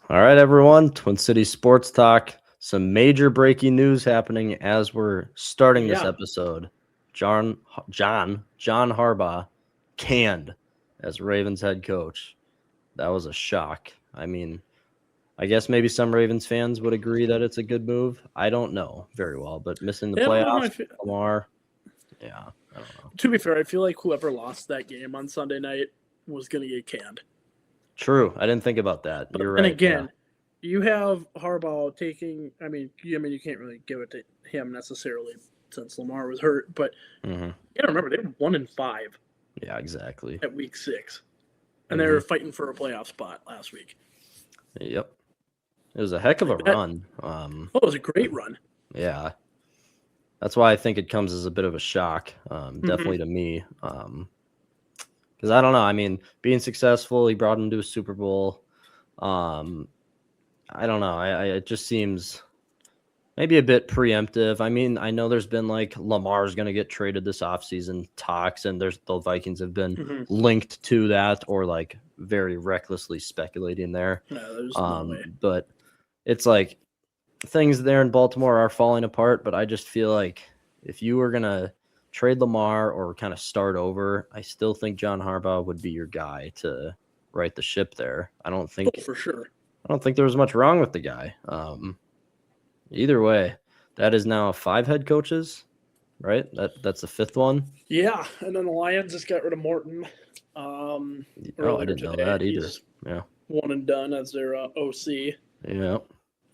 All right, everyone. Twin Cities Sports Talk. Some major breaking news happening as we're starting this Yeah. episode. John Harbaugh canned as Ravens head coach. That was a shock. I mean, I guess maybe some Ravens fans would agree that it's a good move. I don't know very well, but missing the Yeah, I don't know. playoffs, Lamar. Yeah, I don't know. To be fair, I feel like whoever lost that game on Sunday night was going to get canned. True. I didn't think about that. But You're then right. again, you have Harbaugh taking. I mean, you can't really give it to him necessarily since Lamar was hurt. But Mm-hmm. you got to remember they were 1-5 Yeah, exactly. at week 6, and they were fighting for a playoff spot last week. Yep. It was a heck of a run. It was a great run. Yeah. That's why I think it comes as a bit of a shock, definitely to me. Because I don't know. I mean, being successful, he brought him to a Super Bowl. I don't know. It just seems maybe a bit preemptive. I mean, I know there's been like Lamar's going to get traded this offseason talks, and there's the Vikings have been linked to that or like very recklessly speculating there. No, there's no way. But it's like things there in Baltimore are falling apart, but I just feel like if you were going to trade Lamar or kind of start over, I still think John Harbaugh would be your guy to right the ship there. I don't think for sure. I don't think there was much wrong with the guy. Either way, that is now 5 head coaches, right? That's the 5th one. Yeah, and then the Lions just got rid of Morton. I didn't know that either. He's yeah, one and done as their OC. Yeah.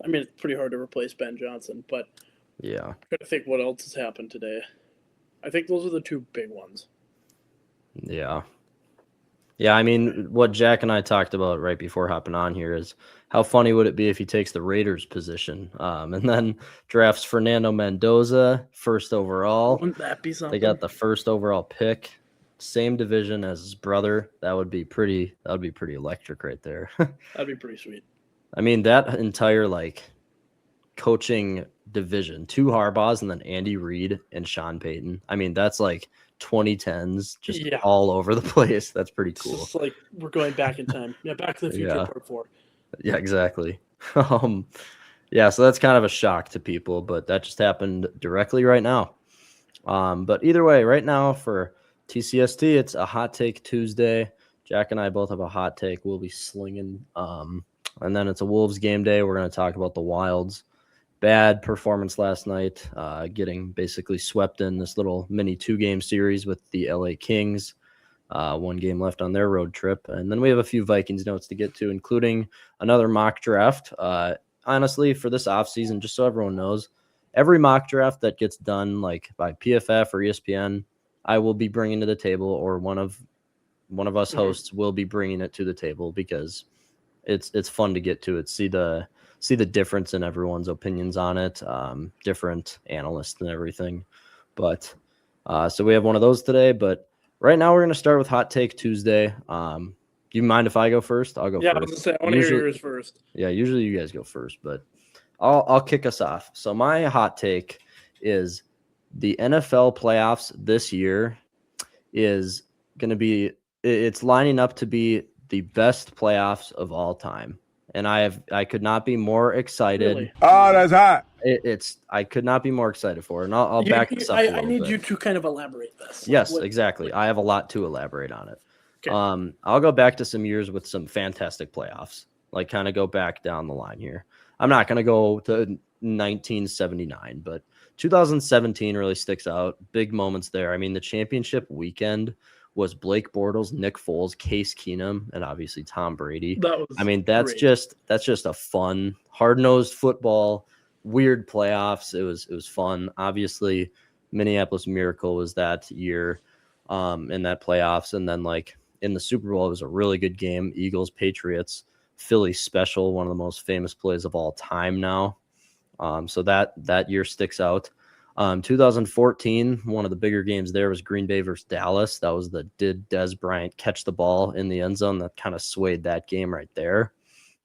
I mean, it's pretty hard to replace Ben Johnson, but yeah, I'm trying to think what else has happened today. I think those are the 2 big ones. Yeah. Yeah, I mean, what Jack and I talked about right before hopping on here is how funny would it be if he takes the Raiders position and then drafts Fernando Mendoza first overall. Wouldn't that be something? They got the first overall pick, same division as his brother. That would be pretty electric right there. That'd be pretty sweet. I mean, that entire like coaching division, 2 Harbaughs and then Andy Reid and Sean Payton. I mean, that's like 2010s just all over the place. That's pretty cool. It's like we're going back in time. Yeah, Back to the Future Part 4. Yeah, exactly. Yeah, so that's kind of a shock to people, but that just happened directly right now. But either way, right now for TCST, it's a Hot Take Tuesday. Jack and I both have a hot take. We'll be slinging. And then it's a Wolves game day. We're going to talk about the Wild's bad performance last night, getting basically swept in this little mini 2-game series with the LA Kings. 1 game left on their road trip. And then we have a few Vikings notes to get to, including another mock draft. Honestly, for this offseason, just so everyone knows, every mock draft that gets done like by PFF or ESPN, I will be bringing to the table, or one of us hosts will be bringing it to the table, because it's fun to get to it, see the difference in everyone's opinions on it, different analysts and everything. But so we have one of those today, but right now we're going to start with Hot Take Tuesday. Do you mind if I go first? I'll go first. Yeah, I was going to say, I want to hear yours first. Yeah, usually you guys go first, but I'll kick us off. So my hot take is the NFL playoffs this year is going to be, it's lining up to be the best playoffs of all time. And I could not be more excited. Really? Oh, that's hot. I could not be more excited for it. And I'll back this up a little bit. I need you to kind of elaborate this. Yes, exactly. I have a lot to elaborate on it. Okay. I'll go back to some years with some fantastic playoffs, like kind of go back down the line here. I'm not going to go to 1979, but 2017 really sticks out. Big moments there. I mean, the championship weekend was Blake Bortles, Nick Foles, Case Keenum, and obviously Tom Brady. That's just a fun, hard-nosed football, weird playoffs. It was fun. Obviously, Minneapolis Miracle was that year in that playoffs, and then like in the Super Bowl, it was a really good game. Eagles, Patriots, Philly special, one of the most famous plays of all time now. So that year sticks out. 2014, one of the bigger games there was Green Bay versus Dallas. That was did Dez Bryant catch the ball in the end zone? That kind of swayed that game right there.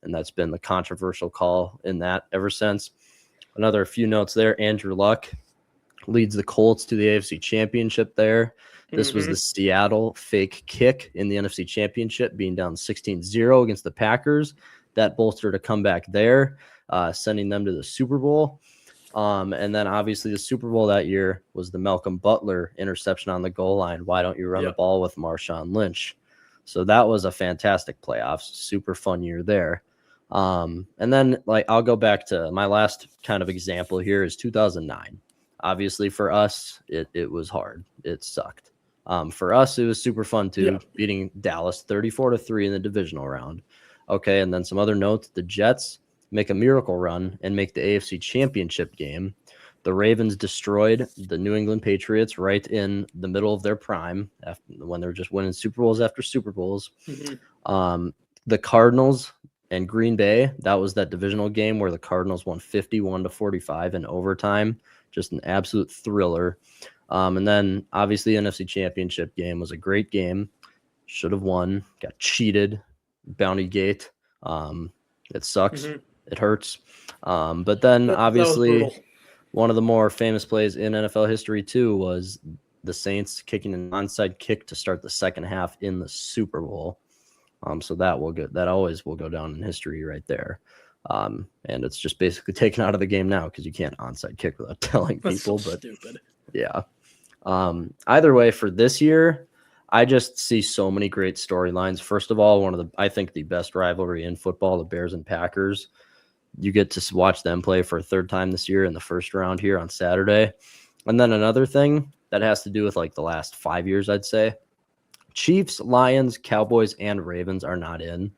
And that's been the controversial call in that ever since. Another few notes there. Andrew Luck leads the Colts to the AFC Championship there. This was the Seattle fake kick in the NFC Championship, being down 16-0 against the Packers. that bolstered a comeback there, sending them to the Super Bowl. And then obviously the Super Bowl that year was the Malcolm Butler interception on the goal line. Why don't you run the ball with Marshawn Lynch? So that was a fantastic playoffs, super fun year there. And then like I'll go back to my last kind of example here is 2009. Obviously for us, it was hard. It sucked. For us, it was super fun too, beating Dallas 34-3 in the divisional round. Okay, and then some other notes: the Jets make a miracle run and make the AFC Championship game. The Ravens destroyed the New England Patriots right in the middle of their prime when they were just winning Super Bowls after Super Bowls. The Cardinals and Green Bay, that was that divisional game where the Cardinals won 51-45 in overtime. Just an absolute thriller. And then obviously the NFC Championship game was a great game. Should have won. Got cheated. Bounty Gate. It sucks. It hurts. But then obviously one of the more famous plays in NFL history too was the Saints kicking an onside kick to start the second half in the Super Bowl. So that always will go down in history right there. And it's just basically taken out of the game now because you can't onside kick without telling people. So but stupid. Yeah. Either way, for this year, I just see so many great storylines. First of all, I think the best rivalry in football, the Bears and Packers. You get to watch them play for a third time this year in the first round here on Saturday. And then another thing that has to do with like the last 5 years, I'd say. Chiefs, Lions, Cowboys, and Ravens are not in,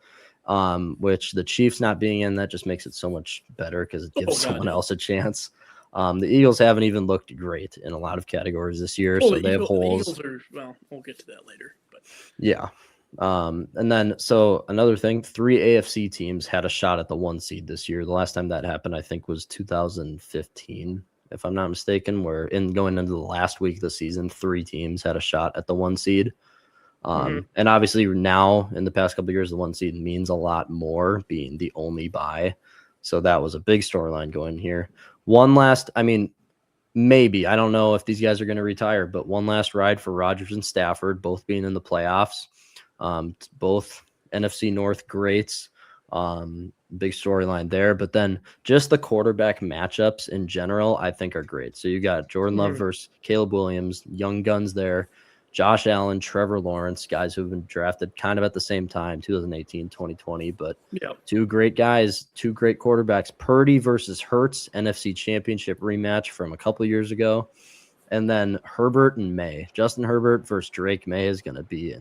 which the Chiefs not being in, that just makes it so much better because it gives someone else a chance. The Eagles haven't even looked great in a lot of categories this year, so they have holes. The Eagles are, we'll get to that later. But. Yeah. And then, so another thing, 3 AFC teams had a shot at the 1 seed this year. The last time that happened, I think, was 2015, if I'm not mistaken, where going into the last week of the season, 3 teams had a shot at the 1 seed. And obviously now in the past couple of years, the 1 seed means a lot more, being the only bye. So that was a big storyline going here. Maybe, I don't know if these guys are going to retire, but one last ride for Rodgers and Stafford, both being in the playoffs. Both NFC North greats. Big storyline there. But then just the quarterback matchups in general, I think are great. So you got Jordan Love versus Caleb Williams, young guns there. Josh Allen, Trevor Lawrence, guys who have been drafted kind of at the same time, 2018, 2020. But 2 great guys, 2 great quarterbacks. Purdy versus Hurts, NFC Championship rematch from a couple years ago. And then Herbert and May. Justin Herbert versus Drake May is going to be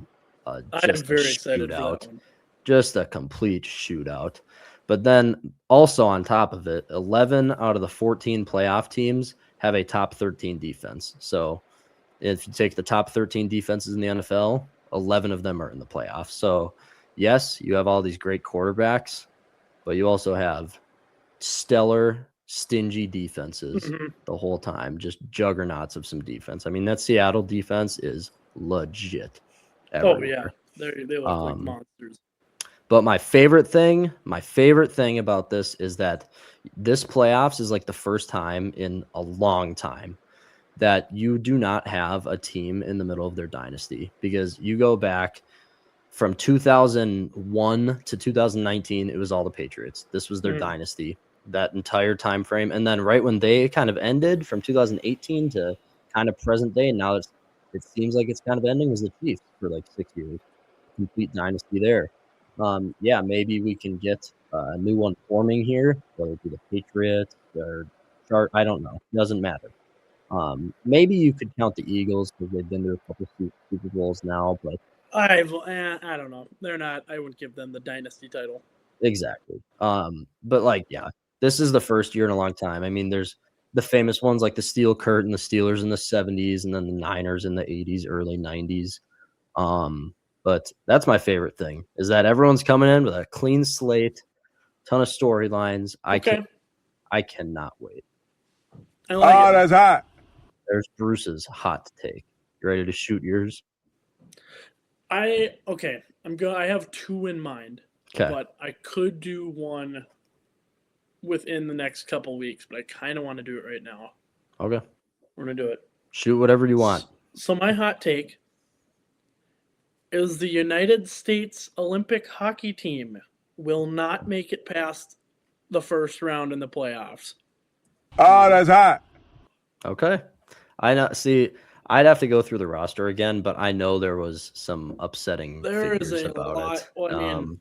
just a shootout. Just a complete shootout. But then also on top of it, 11 out of the 14 playoff teams have a top 13 defense. So if you take the top 13 defenses in the NFL, 11 of them are in the playoffs. So, yes, you have all these great quarterbacks, but you also have stellar, stingy defenses the whole time, just juggernauts of some defense. I mean, that Seattle defense is legit everywhere. They look like monsters. But my favorite thing about this is that this playoffs is like the first time in a long time that you do not have a team in the middle of their dynasty, because you go back from 2001 to 2019, it was all the Patriots. This was their dynasty, that entire time frame. And then right when they kind of ended from 2018 to kind of present day, and now it seems like it's kind of ending, was the Chiefs for like 6 years. Complete dynasty there. Maybe we can get a new one forming here, whether it be the Patriots or I don't know. Doesn't matter. Maybe you could count the Eagles because they've been to a couple Super Bowls now, but I don't know. They're not. I wouldn't give them the dynasty title. Exactly. But this is the first year in a long time. I mean, there's the famous ones like the Steel Curtain, the Steelers in the 70s, and then the Niners in the 80s, early 90s. But that's my favorite thing, is that everyone's coming in with a clean slate, ton of storylines. I cannot wait. That's hot. There's Bruce's hot take. You ready to shoot yours? I have 2 in mind. Okay. But I could do one within the next couple weeks, but I kind of want to do it right now. Okay. We're going to do it. Shoot whatever you want. So my hot take is the United States Olympic hockey team will not make it past the first round in the playoffs. Oh, that's hot. Okay. I know. See, I'd have to go through the roster again, but I know there was some upsetting There is figures a about lot. it. Well, I mean,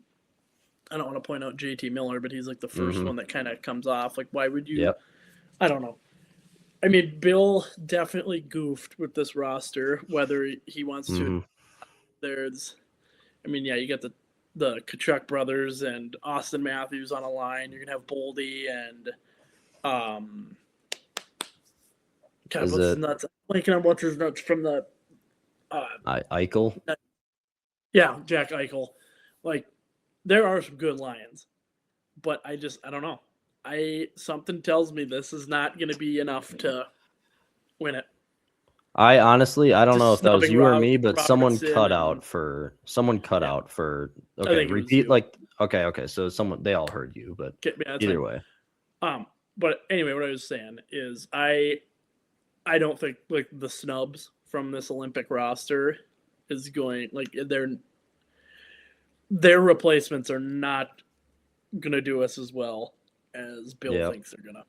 I don't want to point out JT Miller, but he's like the first one that kind of comes off. Like, why would you? Yep. I don't know. I mean, Bill definitely goofed with this roster, whether he wants to. There's, I mean, yeah, you got the Kachuk brothers and Austin Matthews on a line. You're gonna have Boldy and God, Is what's his it nuts? Blanking on what's his nuts from the Eichel? Yeah, Jack Eichel. Like, there are some good Lions, but I don't know. Something tells me this is not going to be enough to win it. I honestly, I don't know if that was Snubbing you or me, but someone Robertson cut and- out for okay, think it was repeat you. like okay, so they all heard you, but Yeah, that's either fine. way. But anyway, what I was saying is I don't think like the snubs from this Olympic roster is going like their replacements are not gonna do us as well as Bill thinks they're gonna.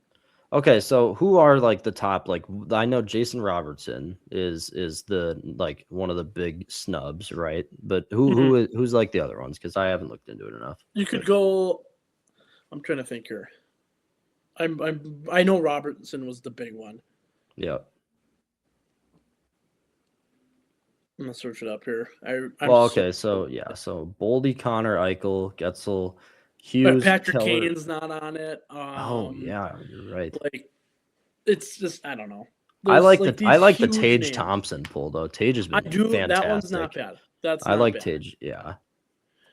Okay, so who are like the top? Like I know Jason Robertson is the like one of the big snubs, right? But who's like the other ones? Because I haven't looked into it enough. You could go. I'm trying to think here. I know Robertson was the big one. Yeah. I'm gonna search it up here. So Boldy, Connor, Eichel, Getzel, Hughes, Patrick Keller. Kane's not on it. Oh yeah, you're right. Like, it's just I don't know. I like the huge Tage names. Thompson pull though. Tage has been fantastic. That one's not bad. I like Tage. Yeah.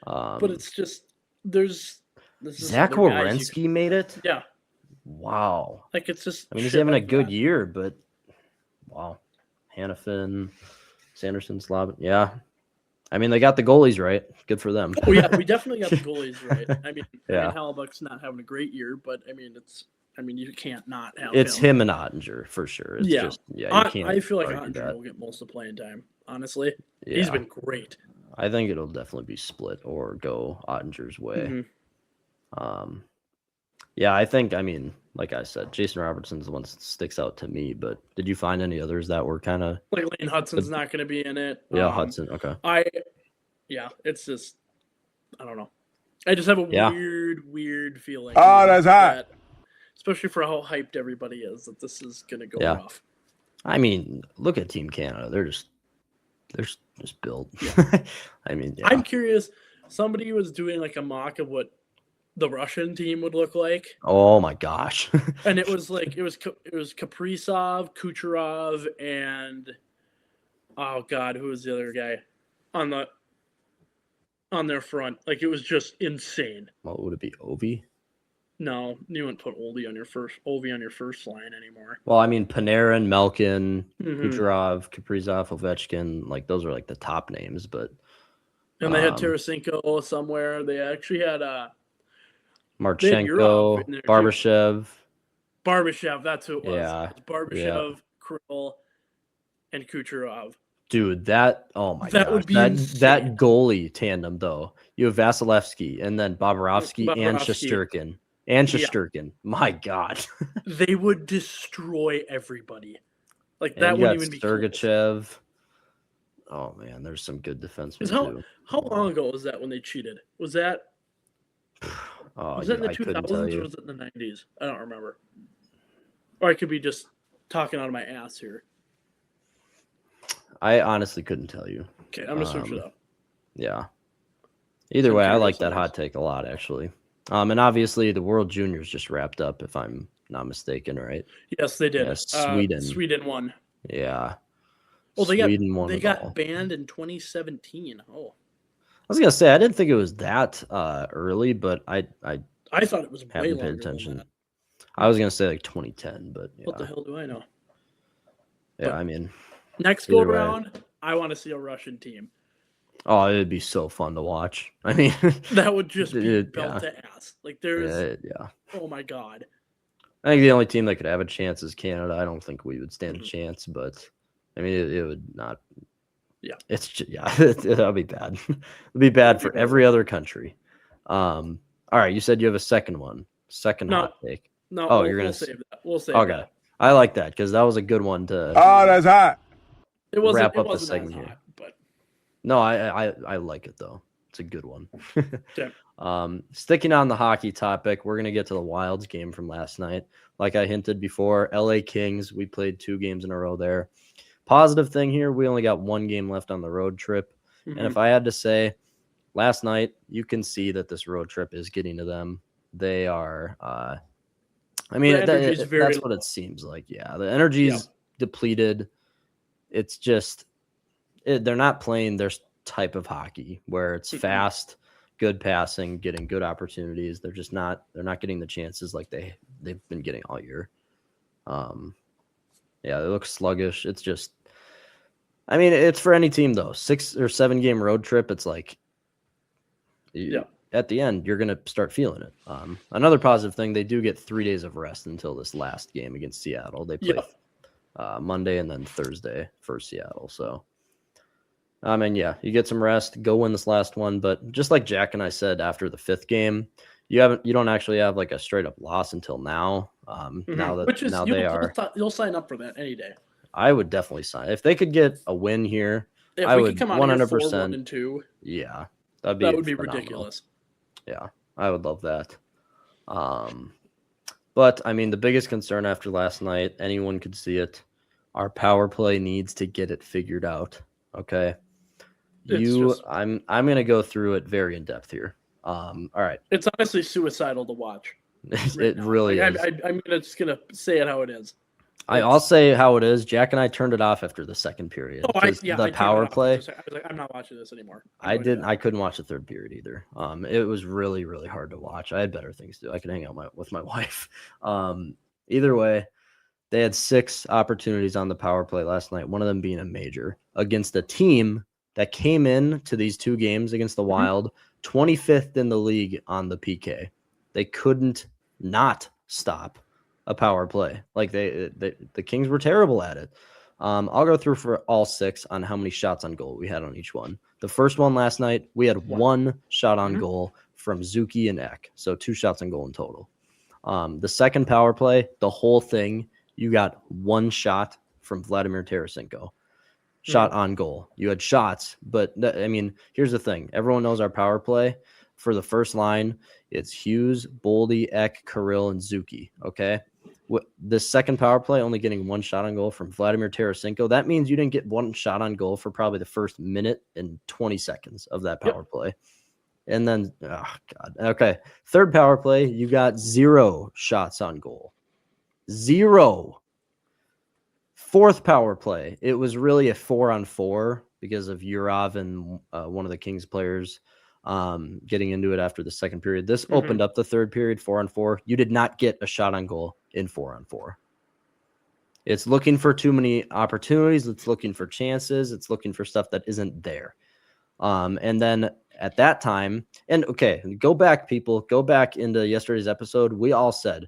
But it's just there's Zach Werenski made it. Yeah. Wow. Like it's just. I mean, he's having a good year, but wow. Hannafin, Sanderson, Slobin. Yeah. I mean, they got the goalies right. Good for them. Oh yeah, we definitely got the goalies right. I mean, yeah. Hallebuck's not having a great year, but I mean, you can't not have. It's him and Ottinger for sure. It's just you can't. I feel like Ottinger will get most of the playing time. Honestly, he's been great. I think it'll definitely be split or go Ottinger's way. Yeah, I think. I mean, like I said, Jason Robertson's the one that sticks out to me. But did you find any others that were kind of like Lane Hudson's not going to be in it? Yeah, Hudson. Okay. It's just I don't know. I just have a weird feeling. Oh, that's hot. Especially for how hyped everybody is that this is going to go rough. I mean, look at Team Canada. They're just built. I mean, I'm curious. Somebody was doing like a mock of what the Russian team would look like. Oh my gosh. And it was Kaprizov, Kucherov, and oh god, who was the other guy on their front? Like it was just insane. What would it be? Ovi? No, you wouldn't put Ovi on your first line anymore. Well, I mean Panarin, Malkin, Kucherov, Kaprizov, Ovechkin, like those are like the top names, but and they had Tarasenko somewhere. They actually had Marchenko, Barbashev, that's who it was. Yeah. It was Barbashev, Krill, and Kucherov. Dude, that would be that goalie tandem though. You have Vasilevsky and then Bobrovsky and Shesterkin. My God. They would destroy everybody. Like that wouldn't even be Sergachev. Oh man, there's some good defensemen too. How long ago was that when they cheated? Was that in the 2000s or was it in the 90s? I don't remember. Or I could be just talking out of my ass here. I honestly couldn't tell you. Okay, I'm going to search it up. Yeah. Either way, I like that hot take a lot, actually. And obviously, the World Juniors just wrapped up, if I'm not mistaken, right? Yes, they did. Yeah, Sweden won. Yeah. Well, they got banned in 2017. Oh. I was gonna say I didn't think it was that early, but I thought it was way longer paid attention. Than that. I was gonna say like 2010, but yeah. What the hell do I know? Yeah, I mean, next go around, I want to see a Russian team. Oh, it'd be so fun to watch. I mean, that would just be belt to ass. Like there's, oh my god. I think the only team that could have a chance is Canada. I don't think we would stand a chance, but I mean, it would not. Yeah, it's that'll be bad. It'll be bad for every other country. All right, you said you have a second one. Second No. hot take. No, Oh, we'll save that. We'll save Okay. that. I like that because that was a good one to Oh, that's hot. It wasn't, wrap it up the wasn't segment as here. hot, but No, I like it though. It's a good one. okay. Sticking on the hockey topic, we're gonna get to the Wilds game from last night. Like I hinted before, LA Kings, we played 2 games in a row there. Positive thing here, we only got 1 game left on the road trip. Mm-hmm. And if I had to say, last night, you can see that this road trip is getting to them. They are I mean, that's what it seems like. Yeah, the energy's depleted. It's just they're not playing their type of hockey where it's fast, good passing, getting good opportunities. They're just not. They're not getting the chances like they've been getting all year. Yeah, they look sluggish. It's just. I mean, it's for any team though. 6 or 7 game road trip. It's like. At the end, you're going to start feeling it. Another positive thing, they do get 3 days of rest until this last game against Seattle. They play Monday and then Thursday for Seattle. So, I mean, yeah, you get some rest, go win this last one. But just like Jack and I said after the 5th game, you don't actually have like a straight up loss until now. You'll sign up for that any day. I would definitely sign if they could get a win here. If I we would could come out 100%. 4-1-2. Yeah, that would be ridiculous. Yeah, I would love that. But I mean, the biggest concern after last night, anyone could see it. Our power play needs to get it figured out. Okay, I'm gonna go through it very in depth here. All right. It's honestly suicidal to watch. It really is. I'm just gonna say it how it is. I'll say how it is. Jack and I turned it off after the second period. The power play. I was like, I'm not watching this anymore. I couldn't watch the third period either. It was really, really hard to watch. I had better things to do. I could hang out with my wife. Either way, they had 6 opportunities on the power play last night. One of them being a major against a team that came in to these 2 games against the Wild, 25th in the league on the PK. They couldn't not stop a power play. Like the Kings were terrible at it. I'll go through for all 6 on how many shots on goal we had on each one. The first one last night, we had 1 shot on goal from Zuki and Ek. So 2 shots on goal in total. The second power play, the whole thing, you got 1 shot from Vladimir Tarasenko. Shot on goal. You had shots, but I mean, here's the thing. Everyone knows our power play. For the first line, it's Hughes, Boldy, Ek, Kirill, and Zuki. Okay. The second power play, only getting 1 shot on goal from Vladimir Tarasenko. That means you didn't get 1 shot on goal for probably the first minute and 20 seconds of that power play. And then, oh God. Okay. Third power play, you got 0 shots on goal. 0. Fourth power play, it was really a 4-on-4 because of Yurov and one of the Kings players getting into it after the second period. This opened up the third period, 4-on-4. You did not get a shot on goal in 4-on-4. It's looking for too many opportunities. It's looking for chances. It's looking for stuff that isn't there. And then at that time, and okay, go back, people. Go back into yesterday's episode. We all said,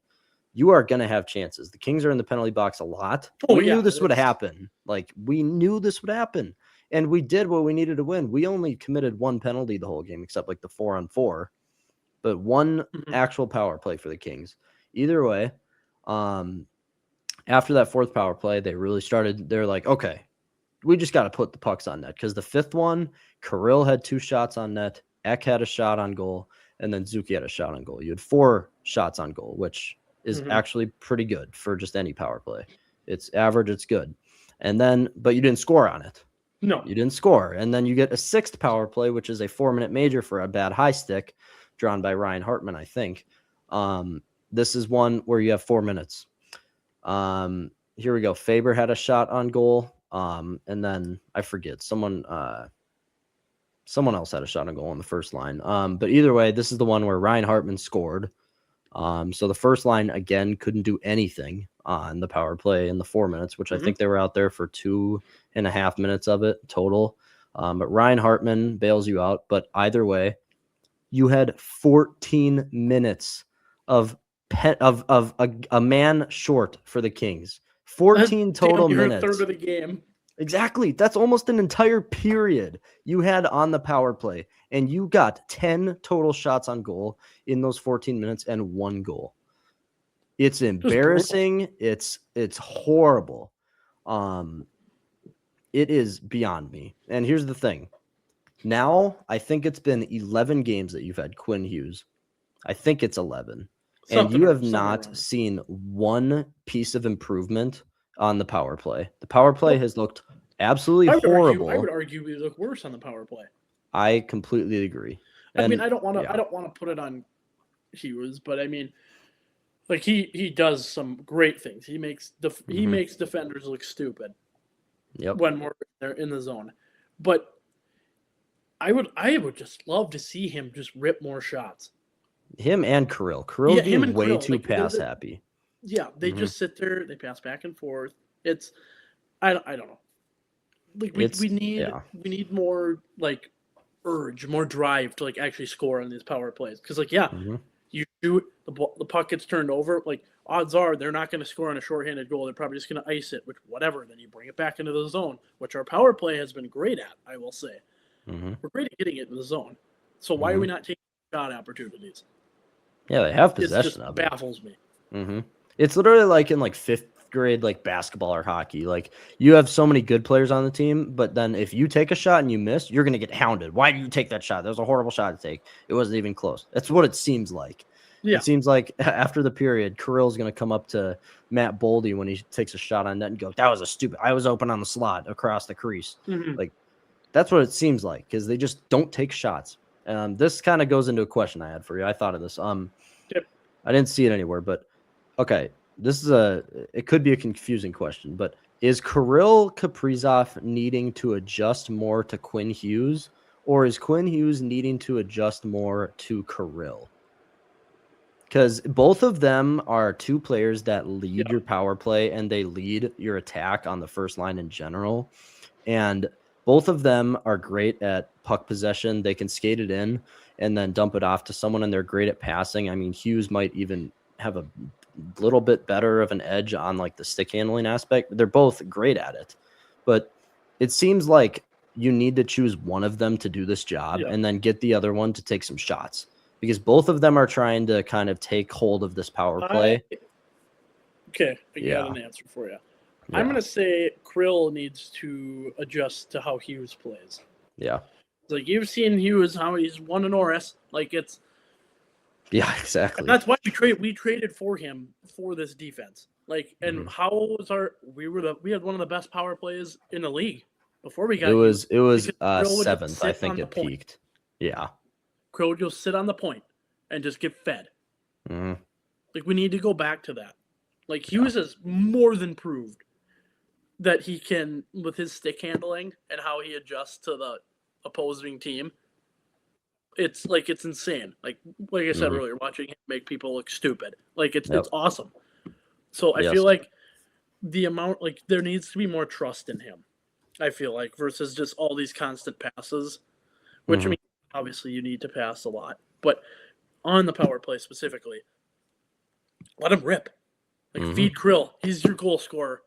you are going to have chances. The Kings are in the penalty box a lot. We knew this would happen. Like, we knew this would happen. And we did what we needed to win. We only committed 1 penalty the whole game, except like the 4-on-4. But 1 actual power play for the Kings. Either way, after that 4th power play, they really started. They're like, okay, we just got to put the pucks on net. Because the 5th one, Kirill had 2 shots on net. Ek had a shot on goal. And then Zuki had a shot on goal. You had 4 shots on goal, which is actually pretty good for just any power play. It's average. It's good. And then, but you didn't score on it. No, you didn't score. And then you get a 6th power play, which is a 4-minute major for a bad high stick drawn by Ryan Hartman, I think. This is one where you have 4 minutes. Here we go. Faber had a shot on goal. And then I forget someone else had a shot on goal on the first line. But either way, this is the one where Ryan Hartman scored. So the first line, again, couldn't do anything on the power play in the 4 minutes, which I think they were out there for 2.5 minutes of it total. But Ryan Hartman bails you out. But either way, you had 14 minutes of a man short for the Kings. 14 total minutes. A third of the game. Exactly. That's almost an entire period you had on the power play, and you got 10 total shots on goal in those 14 minutes and 1 goal. It's embarrassing. It's horrible. It is beyond me. And here's the thing. Now, I think it's been 11 games that you've had Quinn Hughes. I think it's 11. And you have not seen one piece of improvement on the power play. The power play has looked absolutely horrible. I would argue we look worse on the power play. I completely agree. I mean, I don't want to put it on Hughes, but I mean, like he does some great things. He makes defenders look stupid. Yep. When they're in the zone, but I would just love to see him just rip more shots. Him and Kirill. Kirill's being way too pass happy. Yeah, they just sit there. They pass back and forth. It's I don't know. Like we need more like urge, more drive to like actually score on these power plays. Because you shoot the puck gets turned over. Like odds are they're not going to score on a shorthanded goal. They're probably just going to ice it, which whatever. Then you bring it back into the zone, which our power play has been great at. I will say we're great at getting it in the zone. So why are we not taking shot opportunities? Yeah, they have possession of it. It baffles me. It's literally like in like 5th grade, like basketball or hockey. Like you have so many good players on the team, but then if you take a shot and you miss, you're going to get hounded. Why did you take that shot? That was a horrible shot to take. It wasn't even close. That's what it seems like. Yeah. It seems like after the period, Kirill's going to come up to Matt Boldy when he takes a shot on net and go, that was a stupid. I was open on the slot across the crease. Like that's what it seems like because they just don't take shots. This kind of goes into a question I had for you. I thought of this. I didn't see it anywhere, but okay. This is it could be a confusing question, but is Kirill Kaprizov needing to adjust more to Quinn Hughes, or is Quinn Hughes needing to adjust more to Kirill? Because both of them are two players that lead your power play and they lead your attack on the first line in general. And both of them are great at puck possession. They can skate it in and then dump it off to someone, and they're great at passing. I mean, Hughes might even have a little bit better of an edge on like the stick handling aspect. They're both great at it, but it seems like you need to choose one of them to do this job and then get the other one to take some shots, because both of them are trying to kind of take hold of this power play. I got an answer for you. I'm going to say Krill needs to adjust to how Hughes plays. Yeah. Like you've seen Hughes, how he's won an Norris. Like it's. Yeah, exactly. And that's why we traded for him for this defense. Like, and how was we had one of the best power plays in the league before we got. It was 7th, I think it peaked. Yeah. Crow would just sit on the point and just get fed. Like we need to go back to that. Like Hughes has more than proved that he can with his stick handling and how he adjusts to the opposing team. It's insane. Like I said earlier, watching him make people look stupid. Like it's awesome. So I feel like the amount, like there needs to be more trust in him. I feel like versus just all these constant passes, which I mean, obviously you need to pass a lot, but on the power play specifically, let him rip. Like feed Krill, he's your goal scorer.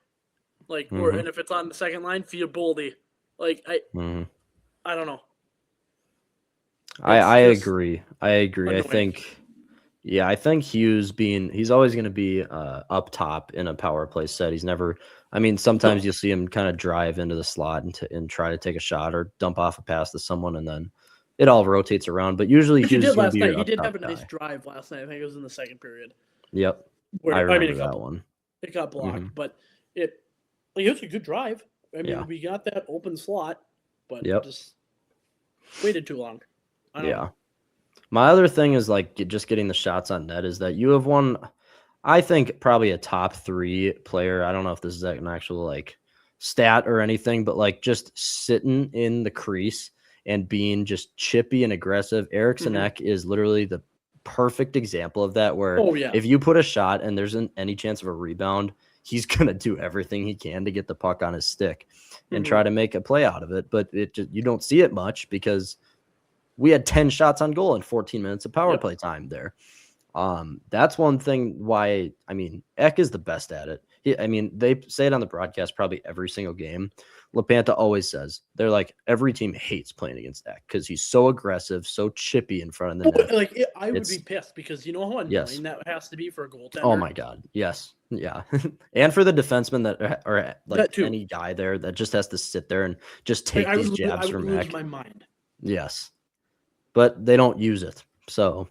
Like and if it's on the second line, feed Boldy. Like I don't know. I agree. Annoying. I think Hughes he's always going to be up top in a power play set. He's never, I mean, sometimes you'll see him kind of drive into the slot and try to take a shot or dump off a pass to someone, and then it all rotates around. But usually Hughes is going to be He did have a nice drive last night. I think it was in the second period. Yep. I remember that one. It got blocked, but it was a good drive. I mean, we got that open slot, but just waited too long. My other thing is like just getting the shots on net is that you have one, I think probably a top 3 player. I don't know if this is an actual like stat or anything, but like just sitting in the crease and being just chippy and aggressive. Eriksson Ek is literally the perfect example of that, where if you put a shot and there's any chance of a rebound, he's going to do everything he can to get the puck on his stick and try to make a play out of it. But you don't see it much because we had 10 shots on goal in 14 minutes of power play time there. That's one thing why, I mean, Ek is the best at it. I mean, they say it on the broadcast probably every single game. LaPanta always says, they're like, every team hates playing against Eck because he's so aggressive, so chippy in front of the net. Like I would It's- be pissed because you know how annoying Yes. that has to be for a goaltender. Oh my God. Yes. Yeah. And for the defenseman that or like That too. any guy there that just has to sit there and just Like, take these jabs I from would lose Eck. my mind. Yes. But they don't use it. So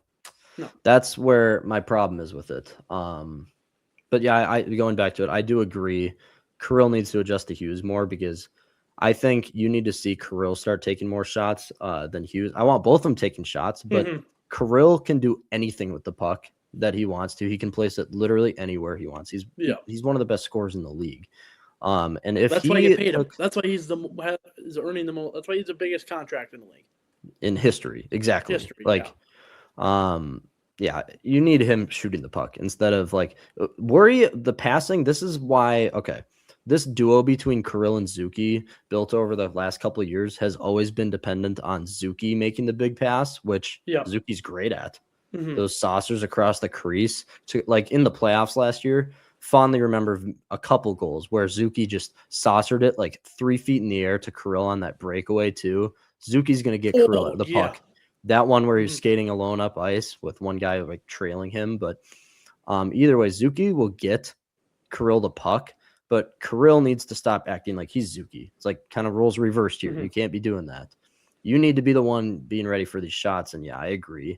No. that's where my problem is with it. But yeah, I going back to it, I do agree. Kirill needs to adjust to Hughes more because I think you need to see Kirill start taking more shots than Hughes. I want both of them taking shots, but Kirill can do anything with the puck that he wants to. He can place it literally anywhere he wants. He's one of the best scorers in the league. And if that's why you paid him. That's why he's earning the most. That's why he's the biggest contract in the league in history. Exactly. Yeah, you need him shooting the puck instead of like worry the passing. This is why, this duo between Kirill and Zuki built over the last couple of years has always been dependent on Zuki making the big pass, which Zuki's great at. Those saucers across the crease to like in the playoffs last year. Fondly remember a couple goals where Zuki just saucered it like 3 feet in the air to Kirill on that breakaway too. Zuki's going to get Kirill the puck. That one where he's skating alone up ice with one guy like trailing him. But either way, Zuki will get Kirill the puck, but Kirill needs to stop acting like he's Zuki. It's like kind of roles reversed here. You can't be doing that. You need to be the one being ready for these shots. And yeah, I agree.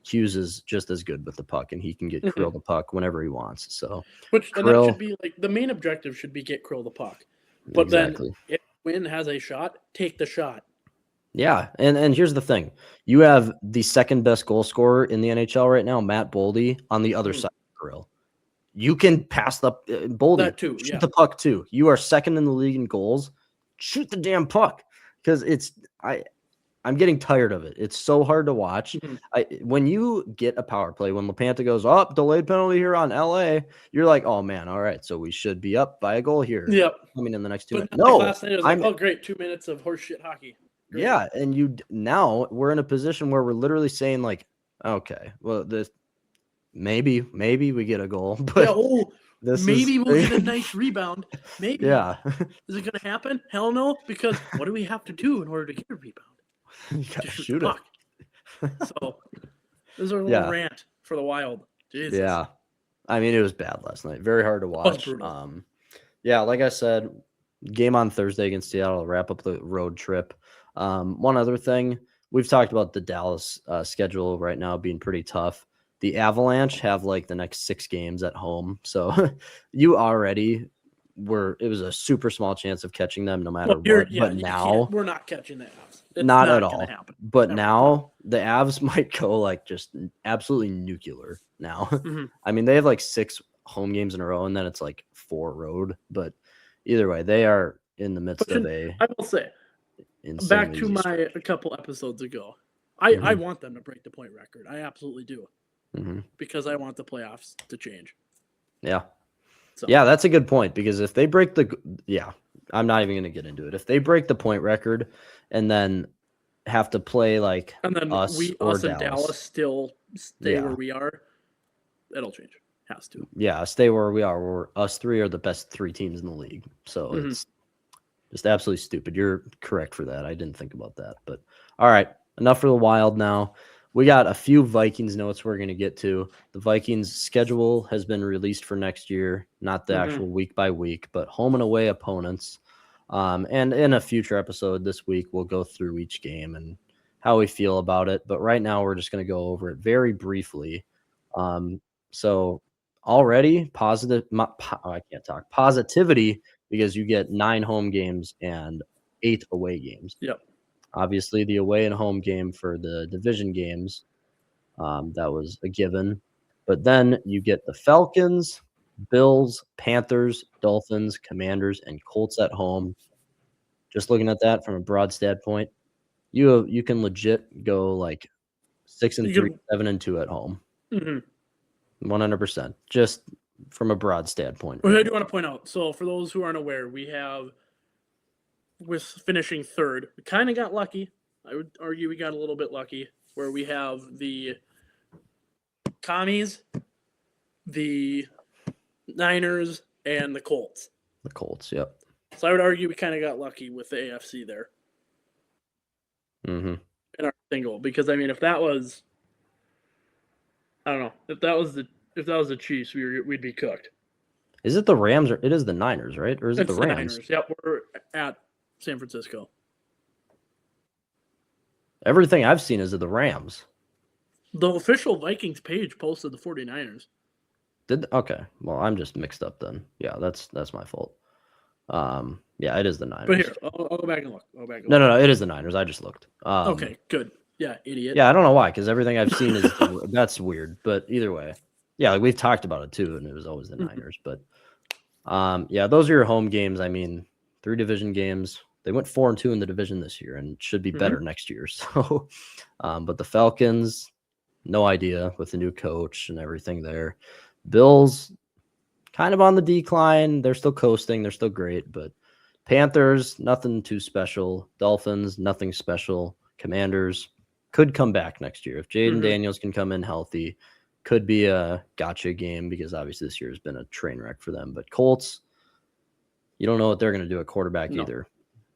Hughes is just as good with the puck, and he can get Kirill the puck whenever he wants. So, and that should be like the main objective should be get Kirill the puck. But then if Wynn has a shot, take the shot. Yeah, and here's the thing. You have the second best goal scorer in the NHL right now, Matt Boldy, on the other side of Kirill. You can pass the Boldy. That too, shoot the puck too. You are second in the league in goals. Shoot the damn puck. Because I'm getting tired of it. It's so hard to watch. When you get a power play, when LaPanta goes, delayed penalty here on LA, you're like, oh man, all right, so we should be up by a goal here. Yep. Coming in the next 2 minutes. No, last night it was like, oh great, 2 minutes of horseshit hockey. Great. Yeah, and now we're in a position where we're literally saying like, okay, well, this maybe we get a goal, but maybe we'll get a nice rebound. Maybe. Yeah. Is it going to happen? Hell no, because what do we have to do in order to get a rebound? You gotta shoot it. So this is our little rant for the Wild. Jesus. Yeah, I mean it was bad last night. Very hard to watch. Yeah, like I said, game on Thursday against Seattle to wrap up the road trip. One other thing, we've talked about the Dallas schedule right now being pretty tough. The Avalanche have like the next 6 games at home. So you already it was a super small chance of catching them no matter what. But now we're not catching the Avs. It's not at all. Happen. But now the Avs might go like just absolutely nuclear now. I mean, they have like 6 home games in a row and then it's like 4 road. But either way, they are in the midst of I will say, back to a couple episodes ago, I want them to break the point record. I absolutely do. Because I want the playoffs to change. Yeah. So. Yeah, that's a good point because if they break I'm not even going to get into it. If they break the point record and then have to play like and then us and Dallas still stay where we are, it'll change. Has to. Yeah, stay where we are. Where us 3 are the best 3 teams in the league. So it's just absolutely stupid. You're correct for that. I didn't think about that. But all right, enough for the Wild now. We got a few Vikings notes we're going to get to. The Vikings schedule has been released for next year, not the actual week by week, but home and away opponents. And in a future episode this week, we'll go through each game and how we feel about it. But right now, we're just going to go over it very briefly. So already positivity because you get 9 home games and 8 away games. Yep. Obviously, the away and home game for the division games, that was a given. But then you get the Falcons, Bills, Panthers, Dolphins, Commanders, and Colts at home. Just looking at that from a broad standpoint, you can legit go like 6-3, 7-2 at home. 100%. Just from a broad standpoint. Well, I do want to point out. So for those who aren't aware, we have. With finishing 3rd, we kind of got lucky. I would argue we got a little bit lucky where we have the Commies, the Niners, and the Colts. The Colts, yep. So I would argue we kind of got lucky with the AFC there. Mm-hmm. In our single, because I mean, if that was, I don't know, if that was the Chiefs, we'd be cooked. Is it the Rams or it is the Niners, right? Or is it It's the Rams? Niners. Yep, we're at San Francisco. Everything I've seen is of the Rams. The official Vikings page posted the 49ers. Okay. Well, I'm just mixed up then. Yeah, that's my fault. Yeah, it is the Niners. But here, I'll go back and look. No, it is the Niners. I just looked. Okay, good. Yeah, idiot. Yeah, I don't know why, because everything I've seen is that's weird. But either way, yeah, like we've talked about it too, and it was always the Niners. But yeah, those are your home games. I mean, 3 division games. They went 4-2 in the division this year, and should be better next year. So, but the Falcons, no idea with the new coach and everything there. Bills, kind of on the decline. They're still coasting. They're still great, but Panthers, nothing too special. Dolphins, nothing special. Commanders could come back next year. If Jaden Daniels can come in healthy, could be a gotcha game because obviously this year has been a train wreck for them. But Colts, you don't know what they're going to do at quarterback either.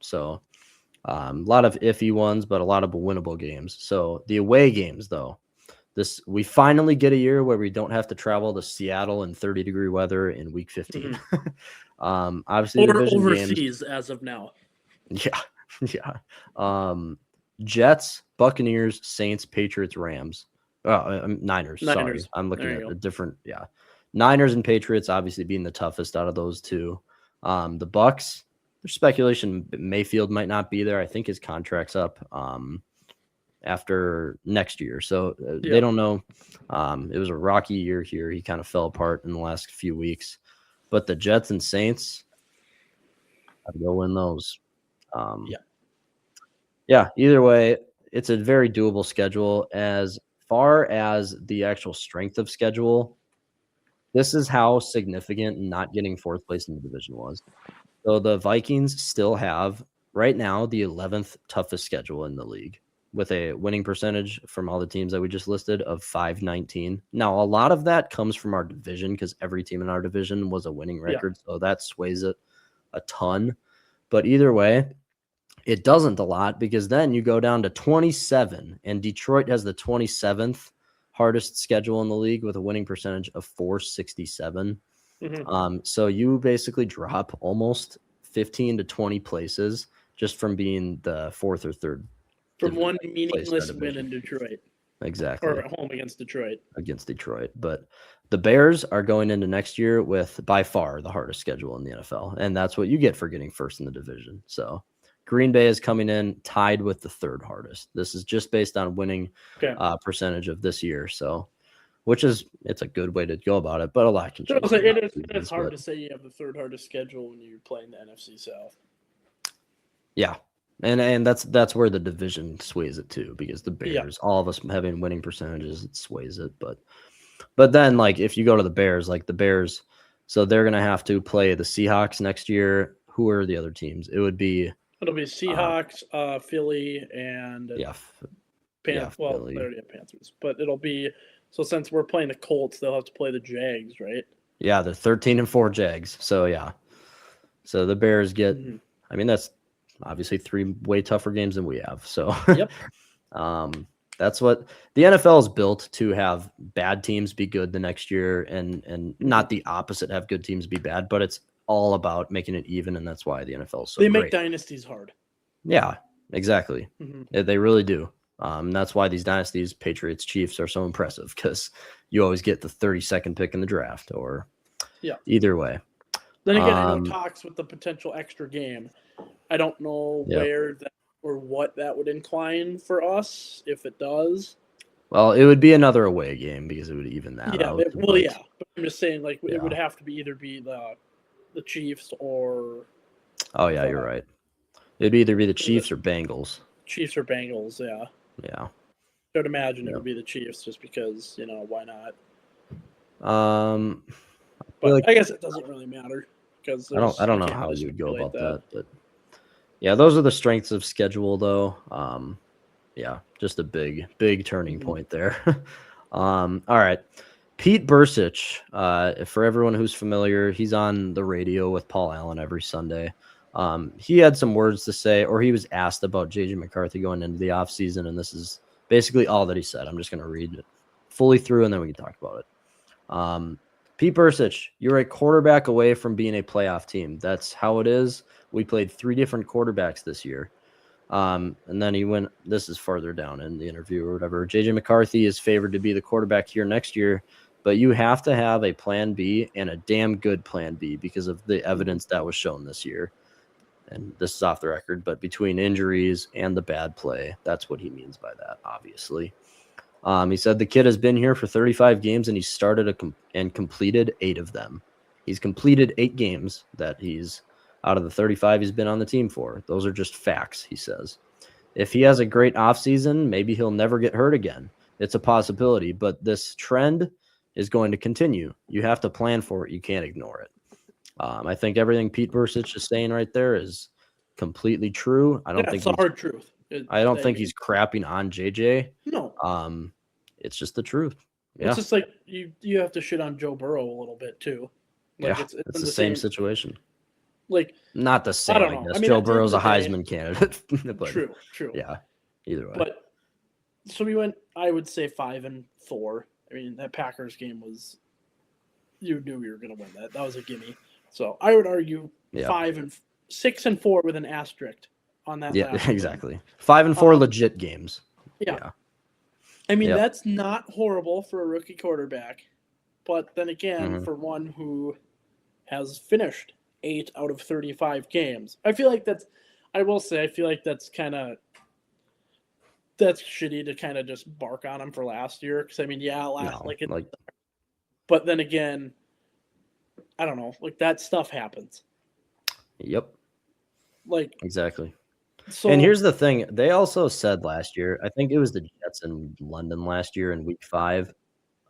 So a lot of iffy ones, but a lot of winnable games. So the away games, though, we finally get a year where we don't have to travel to Seattle in 30-degree weather in week 15. Obviously, or division overseas games, as of now. Yeah. Jets, Buccaneers, Saints, Patriots, Rams. Niners. Sorry, I'm looking at a different. Yeah, Niners and Patriots obviously being the toughest out of those two. The Bucks. There's speculation Mayfield might not be there. I think his contract's up after next year, so they don't know. It was a rocky year here. He kind of fell apart in the last few weeks. But the Jets and Saints, I'd go win those. Yeah. Either way, it's a very doable schedule. As far as the actual strength of schedule, this is how significant not getting 4th place in the division was. So the Vikings still have right now the 11th toughest schedule in the league with a winning percentage from all the teams that we just listed of 519. Now, a lot of that comes from our division because every team in our division was a winning record. So that sways it a ton. But either way, it doesn't a lot because then you go down to 27 and Detroit has the 27th hardest schedule in the league with a winning percentage of 467. So you basically drop almost 15 to 20 places just from being the 4th or 3rd. From one meaningless win in Detroit. Exactly. Or at home against Detroit. But the Bears are going into next year with by far the hardest schedule in the NFL. And that's what you get for getting first in the division. So Green Bay is coming in tied with the 3rd hardest. This is just based on winning percentage of this year. So, it's a good way to go about it, but a lot can change. It's hard to say you have the 3rd hardest schedule when you're playing the NFC South. Yeah. And that's where the division sways it too, because the Bears, all of us having winning percentages, it sways it. But then like if you go to the Bears, so they're gonna have to play the Seahawks next year. Who are the other teams? It'll be Seahawks, Philly, and Philly. They already have Panthers, but it'll be since we're playing the Colts, they'll have to play the Jags, right? Yeah, the 13-4 Jags. So so the Bears get. I mean that's obviously 3 way tougher games than we have. So that's what the NFL is built to have bad teams be good the next year and not the opposite, have good teams be bad, but it's all about making it even. And that's why the NFL is so They great. make dynasties hard. Yeah, exactly. They really do. That's why these dynasties, Patriots, Chiefs are so impressive because you always get the 32nd pick in the draft or either way. Then again, I know talks with the potential extra game. I don't know where that or what that would incline for us if it does. Well, it would be another away game because it would even that out. But I'm just saying, it would have to either be the Chiefs or. Oh yeah, you're right. It'd either be the Chiefs or Bengals. Chiefs or Bengals, yeah. Yeah. I would imagine it would be the Chiefs just because why not? But I guess it doesn't really matter because I don't know how you would go about that, but. Yeah, those are the strengths of schedule, though. Just a big turning point there. All right. Pete Bursich, for everyone who's familiar, he's on the radio with Paul Allen every Sunday. He had some words to say, or he was asked about J.J. McCarthy going into the offseason, and this is basically all that he said. I'm just going to read it fully through, and then we can talk about it. Pete Bursich, you're a quarterback away from being a playoff team. That's how it is. We played 3 different quarterbacks this year. And then he went, this is further down in the interview or whatever. J.J. McCarthy is favored to be the quarterback here next year, but you have to have a plan B and a damn good plan B because of the evidence that was shown this year. And this is off the record, but between injuries and the bad play, that's what he means by that, obviously. He said the kid has been here for 35 games and he started and completed 8 of them. He's completed 8 games that he's out of the 35 he's been on the team for. Those are just facts, he says. If he has a great offseason, maybe he'll never get hurt again. It's a possibility, but this trend is going to continue. You have to plan for it. You can't ignore it. I think everything Pete Bursich is saying right there is completely true. I don't think it's the hard truth. I don't think he's crapping on JJ. No. It's just the truth. Yeah. It's just like you have to shit on Joe Burrow a little bit too. Like yeah, it's the same situation. Like not the same. I don't know. I mean, Joe Burrow's a Heisman candidate. But, true. Yeah. Either way. But so we went. I would say 5-4. I mean, that Packers game was. You knew we were going to win that. That was a gimme. So I would argue 6-4 with an asterisk on that. Yeah, exactly. 5-4 legit games. Yeah. I mean, that's not horrible for a rookie quarterback. But then again, for one who has finished 8 out of 35 games, I feel like that's kind of that's shitty to kind of just bark on him for last year. Because, I mean, but then again, I don't know. Like, that stuff happens. Yep. Like, exactly. So, and here's the thing. They also said last year, I think it was the Jets in London last year in week 5.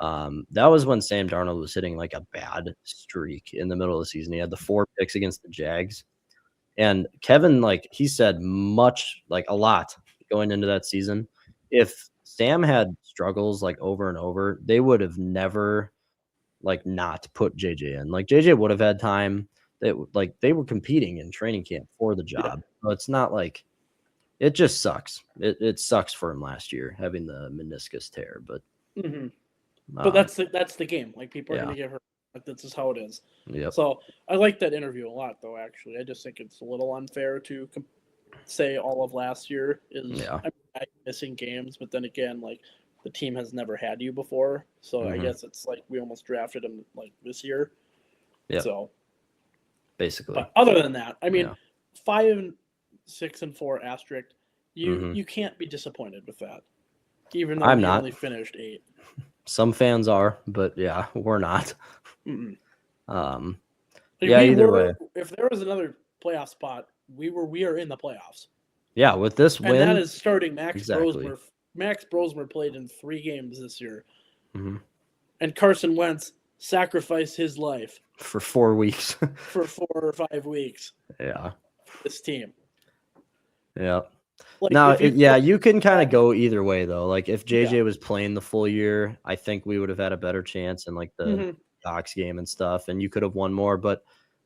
That was when Sam Darnold was hitting like a bad streak in the middle of the season. He had the 4 picks against the Jags. And Kevin, like he said, a lot going into that season. If Sam had struggles like over and over, they would have never not put JJ in. Like JJ would have had time. They were competing in training camp for the job. Yeah. So it's not like it just sucks. It sucks for him last year having the meniscus tear, but but that's the game. Like people are gonna get hurt. This is how it is. Yep. So I like that interview a lot, though. Actually, I just think it's a little unfair to say all of last year is missing games, but then again, like the team has never had you before, so I guess it's like we almost drafted him like this year. Yeah. So basically, but other than that, I mean, 5-6-4 asterisk. You can't be disappointed with that, even though he only finished 8. Some fans are, but yeah, we're not. Either way, if there was another playoff spot, we are in the playoffs. Yeah, with this win, and that is starting Max Brosmer. Max Brosmer played in 3 games this year, and Carson Wentz sacrificed his life for 4 weeks. For 4 or 5 weeks. Yeah, this team. Yeah. Like you can kind of go either way though. Like if JJ was playing the full year, I think we would have had a better chance in like the Sox game and stuff, and you could have won more. But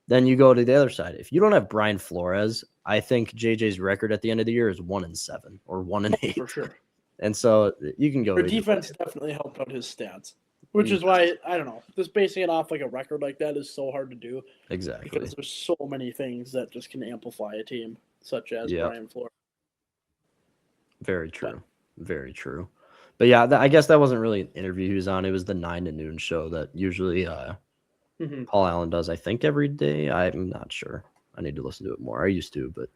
then you go to the other side. If you don't have Brian Flores, I think JJ's record at the end of the year is 1-7 or 1-8 for sure. And so you can go. Their defense definitely helped out his stats, which is why I don't know. Just basing it off like a record like that is so hard to do. Exactly, because there's so many things that just can amplify a team, such as Brian Flores. Very true. Very true. But yeah, I guess that wasn't really an interview he was on. It was the 9 to noon show that usually Paul Allen does, I think, every day. I'm not sure. I need to listen to it more. I used to, but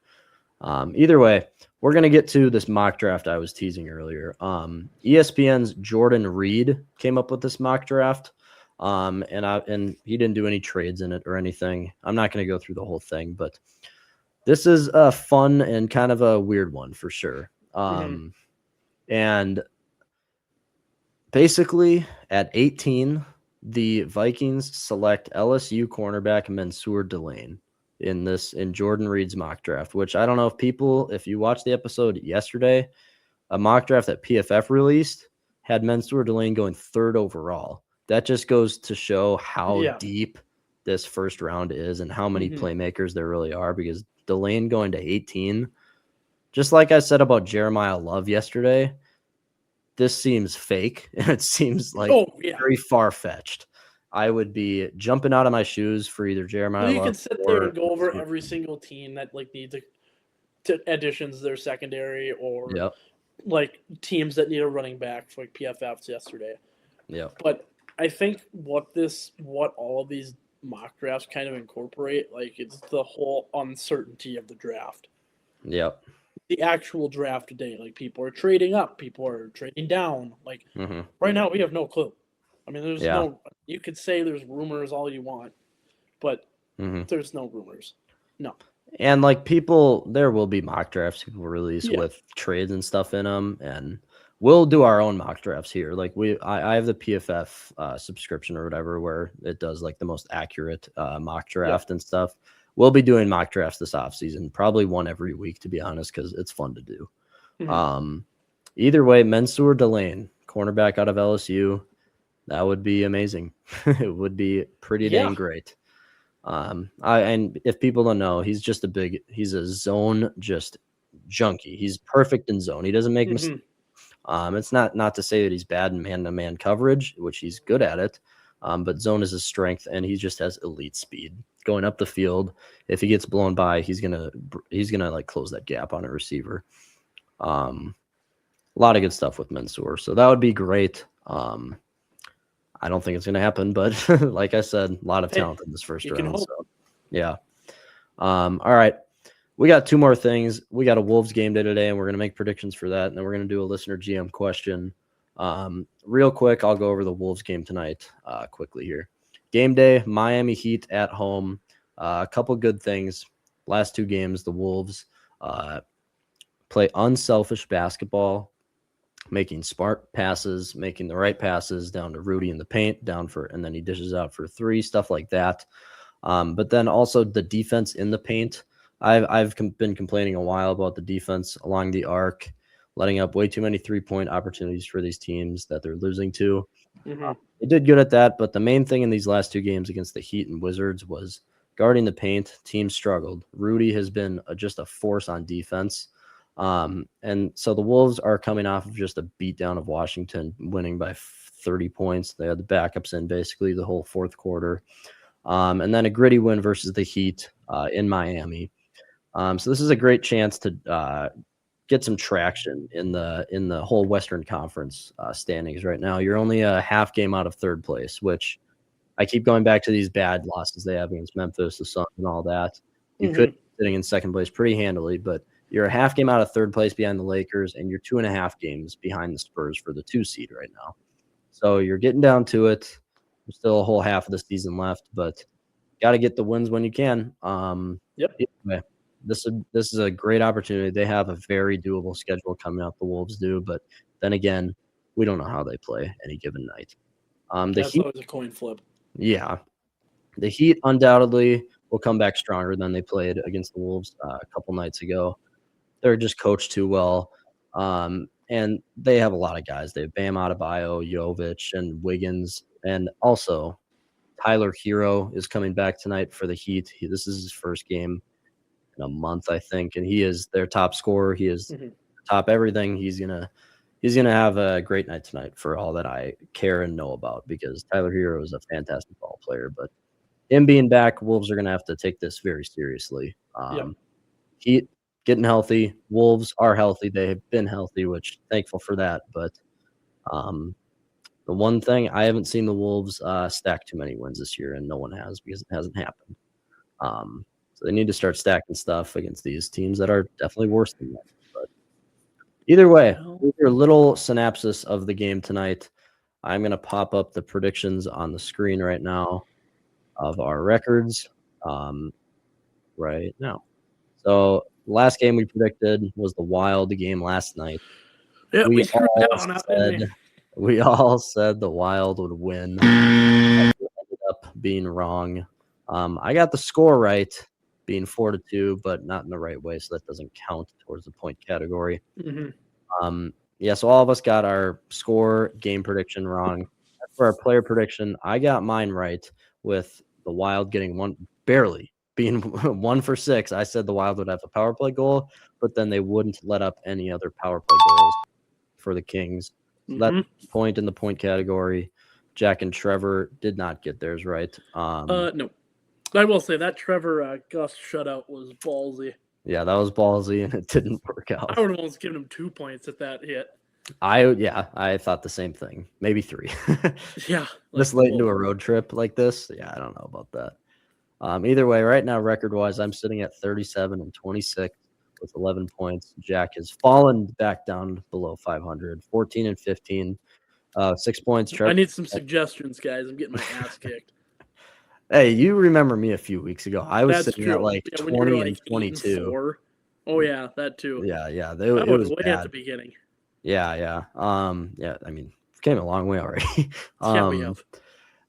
either way, we're going to get to this mock draft I was teasing earlier. ESPN's Jordan Reed came up with this mock draft, and he didn't do any trades in it or anything. I'm not going to go through the whole thing, but this is a fun and kind of a weird one for sure. And basically at 18, the Vikings select LSU cornerback Mansour Delane in Jordan Reed's mock draft, which I don't know if you watched the episode yesterday, a mock draft that PFF released had Mansour Delane going 3rd overall. that just goes to show how Yeah. deep this first round is and how many Mm-hmm. playmakers there really are, because Delane going to 18, just like I said about Jeremiah Love yesterday, this seems fake and it seems like very far-fetched. I would be jumping out of my shoes for either Jeremiah Well, you Love could sit there and go over every single team that like needs to additions to their secondary, or Yep. like teams that need a running back for like PFFs yesterday. Yep. But I think what all of these mock drafts kind of incorporate, like, it's the whole uncertainty of the draft. Yep. The actual draft day, like, people are trading up, people are trading down. Like, right now we have no clue. I mean, there's no. You could say there's rumors all you want, but there's no rumors. No. And like people, there will be mock drafts people release with trades and stuff in them, and we'll do our own mock drafts here. Like I have the PFF subscription or whatever, where it does like the most accurate mock draft and stuff. We'll be doing mock drafts this offseason, probably one every week, to be honest, because it's fun to do. Either way, Mansour Delane, cornerback out of LSU, that would be amazing. It would be pretty dang great. And if people don't know, he's a zone just junkie. He's perfect in zone. He doesn't make mistakes. It's not to say that he's bad in man-to-man coverage, which he's good at it. But zone is his strength, and he just has elite speed going up the field. If he gets blown by, he's gonna like close that gap on a receiver. A lot of good stuff with Mansour, so that would be great. I don't think it's going to happen, but like I said, a lot of talent in this first round. So, yeah. All right. We got two more things. We got a Wolves game day today, and we're going to make predictions for that. And then we're going to do a listener GM question. Real quick, I'll go over the Wolves game tonight quickly here. Game day, Miami Heat at home. A couple good things. Last two games, the Wolves play unselfish basketball, making smart passes, making the right passes down to Rudy in the paint, and then he dishes out for three, stuff like that. But then also the defense in the paint. I've been complaining a while about the defense along the arc, letting up way too many 3-point opportunities for these teams that they're losing to. They did good at that, but the main thing in these last two games against the Heat and Wizards was guarding the paint. Teams struggled. Rudy has been just a force on defense. And so the Wolves are coming off of just a beatdown of Washington, winning by 30 points. They had the backups in basically the whole fourth quarter. And then a gritty win versus the Heat in Miami. So this is a great chance to get some traction in the whole Western Conference standings right now. You're only a half game out of third place, which I keep going back to these bad losses they have against Memphis, the Suns, and all that. You could be sitting in second place pretty handily, but you're a half game out of third place behind the Lakers, and you're 2.5 games behind the Spurs for the 2 seed right now. So you're getting down to it. There's still a whole half of the season left, but got to get the wins when you can. Anyway, this is a great opportunity. They have a very doable schedule coming up. The Wolves do, but then again, we don't know how they play any given night. That's always a coin flip. Yeah, the Heat undoubtedly will come back stronger than they played against the Wolves a couple nights ago. They're just coached too well. And they have a lot of guys. They have Bam Adebayo, Jovic, and Wiggins. And also, Tyler Hero is coming back tonight for the Heat. This is his first game in a month, I think. And he is their top scorer. He is top everything. He's gonna have a great night tonight for all that I care and know about, because Tyler Hero is a fantastic ball player. But him being back, Wolves are going to have to take this very seriously. Heat getting healthy. Wolves are healthy. They have been healthy, which thankful for that. But the one thing, I haven't seen the Wolves stack too many wins this year, and no one has, because it hasn't happened. So they need to start stacking stuff against these teams that are definitely worse than them. But either way, these are little synopsis of the game tonight. I'm going to pop up the predictions on the screen right now of our records right now. So last game we predicted was the Wild game last night. Yeah, we all said the Wild would win. Ended up being wrong. I got the score right, being 4-2, but not in the right way, so that doesn't count towards the point category. So all of us got our score game prediction wrong. I for our player prediction, I got mine right with the Wild getting barely being 1 for 6. I said the Wild would have a power play goal, but then they wouldn't let up any other power play goals for the Kings. So that's a point in the point category. Jack and Trevor did not get theirs right. No. I will say that Trevor Gus shutout was ballsy. Yeah, that was ballsy, and it didn't work out. I would have almost given him 2 points if that hit. I thought the same thing. Maybe 3. Yeah. This late into a road trip like this? Yeah, I don't know about that. Either way, right now, record-wise, I'm sitting at 37 and 26 with 11 points. Jack has fallen back down below 500, 14 and 15, 6 points. Trevor, I need some suggestions, guys. I'm getting my ass kicked. Hey, you remember me a few weeks ago. I was sitting at like Yeah, 20 and 22. 4. Oh, yeah, that too. Yeah. That It was way bad. at the beginning. Yeah. I mean, came a long way already. Yeah, we have.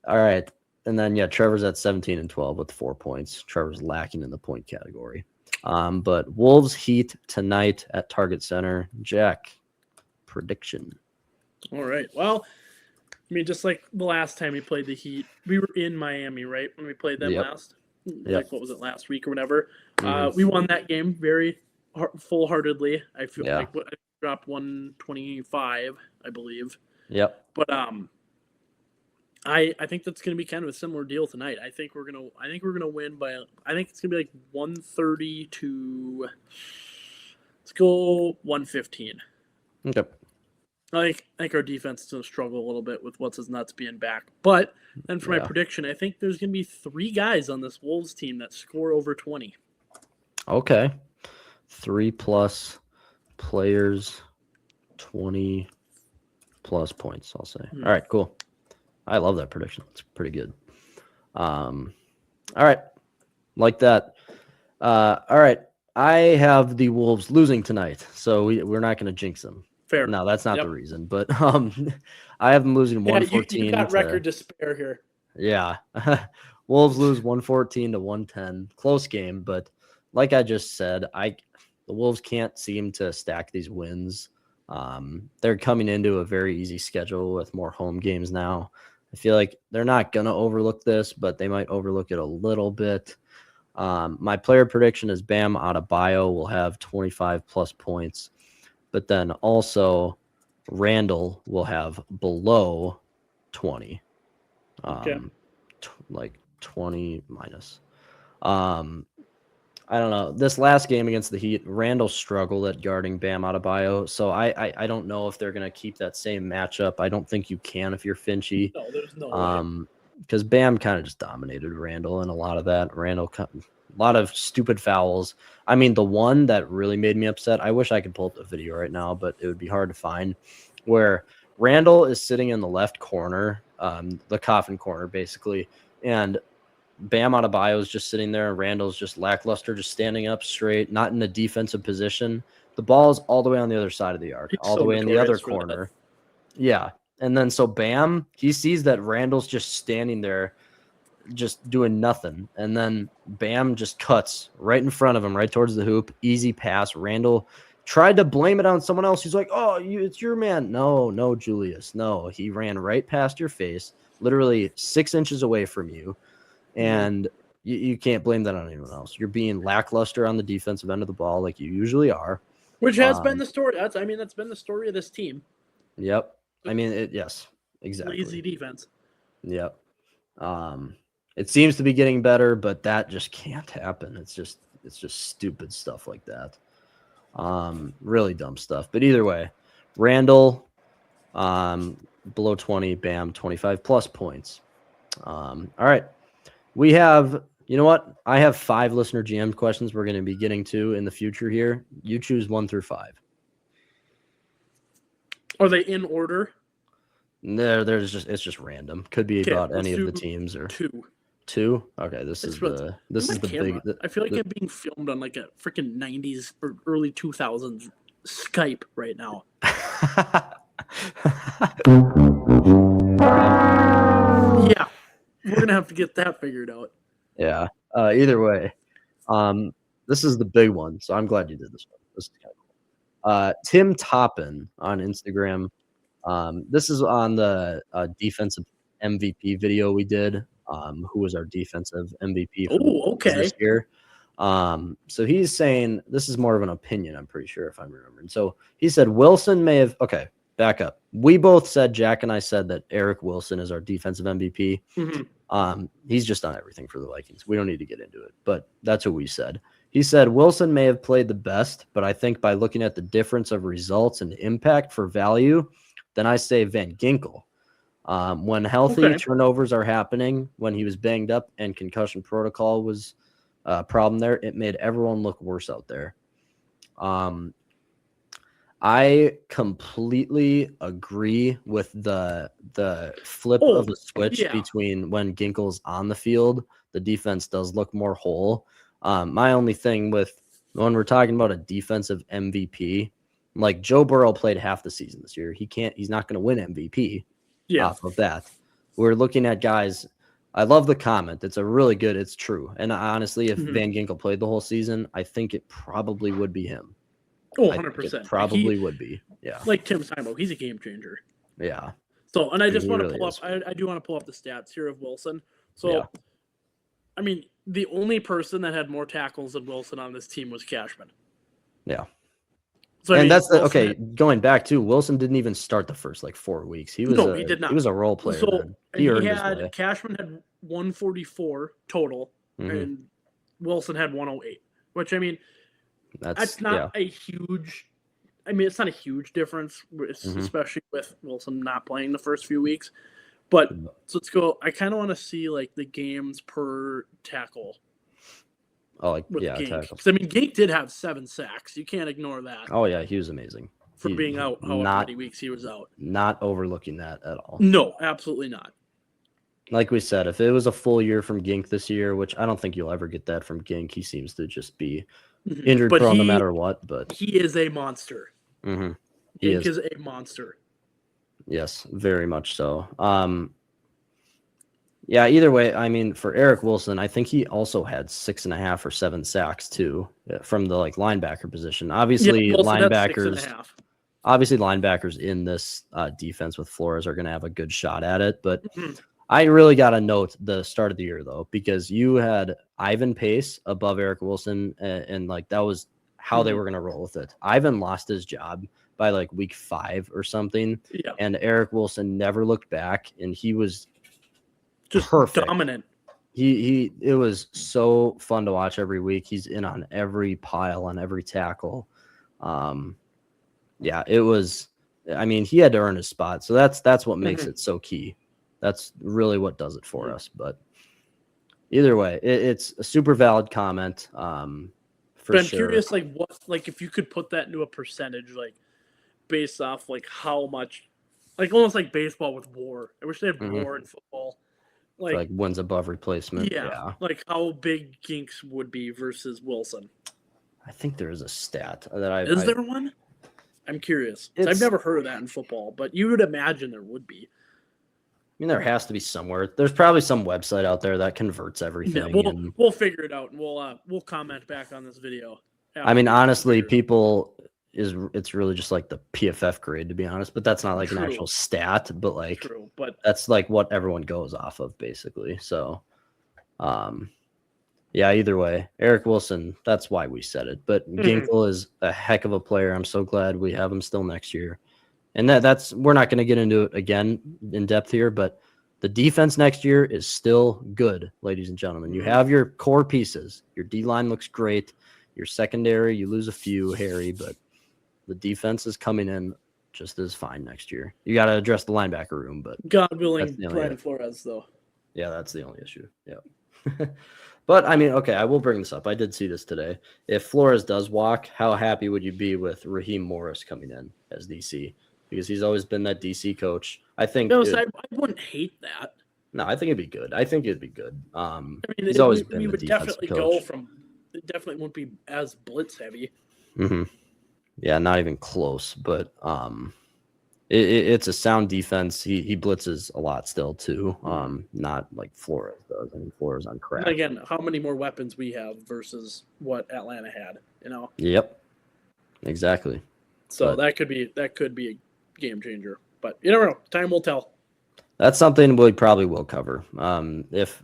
All right. And then, Trevor's at 17 and 12 with 4 points. Trevor's lacking in the point category. But Wolves Heat tonight at Target Center. Jack, prediction. All right. Well, I mean, just like the last time we played the Heat, we were in Miami, right? When we played them last. Like, what was it, last week or whatever? We won that game very full-heartedly. I feel like I dropped 125, I believe. Yep. But I think that's going to be kind of a similar deal tonight. I think we're gonna win by. I think it's going to be like 130 to. Let's go 115. Okay. I think our defense is going to struggle a little bit with what's his nuts being back. But then for my prediction, I think there's going to be 3 guys on this Wolves team that score over 20. Okay. 3+ players, 20+ points, I'll say. All right, cool. I love that prediction. It's pretty good. All right. Like that. All right. I have the Wolves losing tonight, so we're not going to jinx them. Fair. No, that's not the reason. But I have them losing 114. You got record to spare here. Yeah. Wolves lose 114 to 110. Close game, but like I just said, the Wolves can't seem to stack these wins. They're coming into a very easy schedule with more home games now. I feel like they're not going to overlook this, but they might overlook it a little bit. My player prediction is Bam Adebayo will have 25+ points, but then also Randall will have below 20. Like 20 minus. I don't know. This last game against the Heat, Randall struggled at guarding Bam Adebayo, so I don't know if they're going to keep that same matchup. I don't think you can if you're Finchy. No, there's no way. Because Bam kind of just dominated Randall and a lot of that. Randall, a lot of stupid fouls. I mean, the one that really made me upset, I wish I could pull up the video right now, but it would be hard to find, where Randall is sitting in the left corner, the coffin corner, basically, and Bam Adebayo is just sitting there, and Randall's just lackluster, just standing up straight, not in a defensive position. The ball is all the way on the other side of the arc, all the way in the other corner. Yeah. And then so Bam, he sees that Randall's just standing there, just doing nothing. And then Bam just cuts right in front of him, right towards the hoop. Easy pass. Randall tried to blame it on someone else. He's like, oh, it's your man. No, Julius. No, he ran right past your face, literally 6 inches away from you. And you can't blame that on anyone else. You're being lackluster on the defensive end of the ball like you usually are. Which has been the story. That's been the story of this team. Yep. I mean, yes, exactly. Lazy defense. Yep. It seems to be getting better, but that just can't happen. It's just stupid stuff like that. Really dumb stuff. But either way, Randall, below 20, Bam, 25+ points. All right. We have, you know what? I have 5 listener GM questions we're going to be getting to in the future here. You choose 1 through 5. Are they in order? No, it's just random. Could be about any of the teams or 2. 2. Okay, this is the camera. big. I feel like I'm being filmed on like a freaking 90s or early 2000s Skype right now. Yeah, we're gonna have to get that figured out. Yeah. Either way, this is the big one. So I'm glad you did this one. This is kind of cool. Tim Toppin on Instagram. This is on the defensive MVP video we did. Who was our defensive MVP for okay. this year? So he's saying this is more of an opinion. I'm pretty sure if I'm remembering. So he said Wilson may have. Okay, back up. We both said Jack and I said that Eric Wilson is our defensive MVP. He's just done everything for the Vikings. We don't need to get into it, but that's what we said. He said Wilson may have played the best, but I think by looking at the difference of results and impact for value, then I say Van Ginkel. When healthy, turnovers are happening. When he was banged up and concussion protocol was a problem there, it made everyone look worse out there. I completely agree with the flip of the switch between when Ginkel's on the field, the defense does look more whole. My only thing with when we're talking about a defensive MVP, like Joe Burrow played half the season this year. He's not going to win MVP off of that. We're looking at guys. I love the comment. It's true. And honestly, if Van Ginkel played the whole season, I think it probably would be him. Oh, 100%. Probably would be. Yeah. Like Tim's talking about, he's a game changer. Yeah. So, and I just want to pull up, I do want to pull up the stats here of Wilson. So, I mean, the only person that had more tackles than Wilson on this team was Cashman. Yeah. So, going back to Wilson didn't even start the first 4 weeks. He did not. He was a role player. So Cashman had 144 total, and Wilson had 108. Which that's not a huge. It's not a huge difference, especially with Wilson not playing the first few weeks. But so let's go. I kind of want to see the games per tackle. Oh, Gink. tackles. Gink did have 7 sacks. You can't ignore that. Oh yeah, he was amazing for being out. However many weeks he was out. Not overlooking that at all. No, absolutely not. Like we said, if it was a full year from Gink this year, which I don't think you'll ever get that from Gink, he seems to just be injured prone no matter what. But he is a monster. Gink is a monster. Yes, very much so. Yeah, either way, for Eric Wilson, I think he also had 6.5 or 7 sacks too from the linebacker position. Obviously, linebackers in this defense with Flores are going to have a good shot at it. But I really got to note the start of the year though, because you had Ivan Pace above Eric Wilson, and that was how they were going to roll with it. Ivan lost his job by week 5 or something, and Eric Wilson never looked back, and he was just perfect. Dominant. It was so fun to watch every week. He's in on every pile, on every tackle. It was. He had to earn his spot, so that's what makes it so key. That's really what does it for us. But either way, it's a super valid comment. I'm curious, what, if you could put that into a percentage, based off how much, almost like baseball with WAR. I wish they had WAR in football. Wins above replacement. Yeah. How big Ginks would be versus Wilson. I think there is a stat that Is there one? I'm curious. I've never heard of that in football, but you would imagine there would be. There has to be somewhere. There's probably some website out there that converts everything. Yeah, we'll figure it out, and we'll comment back on this video. Honestly, it's really just the PFF grade, to be honest, but that's not an actual stat, but True, but that's what everyone goes off of basically. So, either way, Eric Wilson, that's why we said it, but Ginkel is a heck of a player. I'm so glad we have him still next year. And that's we're not going to get into it again in depth here, but the defense next year is still good, ladies and gentlemen. You have your core pieces. Your D-line looks great. Your secondary, you lose a few, Harry, but the defense is coming in just as fine next year. You got to address the linebacker room, but God willing, Brian Flores, though. Yeah, that's the only issue. Yeah. But, I will bring this up. I did see this today. If Flores does walk, how happy would you be with Raheem Morris coming in as DC? Because he's always been that DC coach. I think. No, I wouldn't hate that. No, I think it'd be good. He's always been the defensive coach. It definitely won't be as blitz heavy. Yeah, not even close. But it's a sound defense. He blitzes a lot still too. Not like Flores does. Flores on crack. And again, how many more weapons we have versus what Atlanta had? Yep. Exactly. So that could be a game changer. But you never know. Time will tell. That's something we probably will cover. If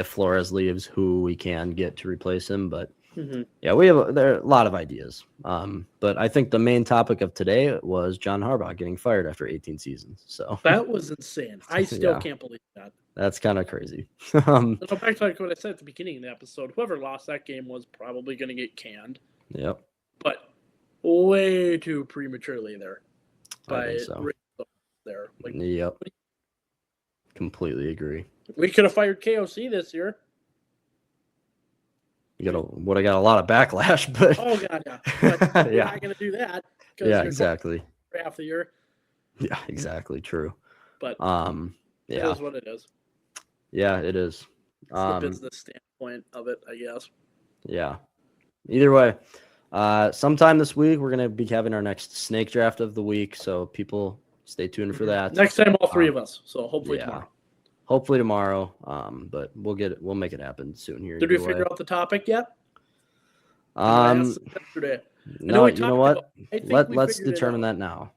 Flores leaves, who we can get to replace him, but yeah, there are a lot of ideas. But I think the main topic of today was John Harbaugh getting fired after 18 seasons. So that was insane. I still can't believe that. That's kind of crazy. So back to what I said at the beginning of the episode, whoever lost that game was probably going to get canned. Yep. But way too prematurely there. I think so. There. Yep. Completely agree. We could have fired KOC this year. Would have got a lot of backlash, but oh god, yeah. But we're not going to do that. Yeah, exactly. For half the year. Yeah, exactly. True. But yeah, it is what it is. Yeah, it is. It's the business standpoint of it, I guess. Yeah. Either way, sometime this week we're gonna be having our next snake draft of the week, so people stay tuned for that. Next time, all three of us. So hopefully tomorrow. Hopefully tomorrow. But we'll make it happen soon here. Did we figure out the topic yet? No, you know what? Let's determine that now.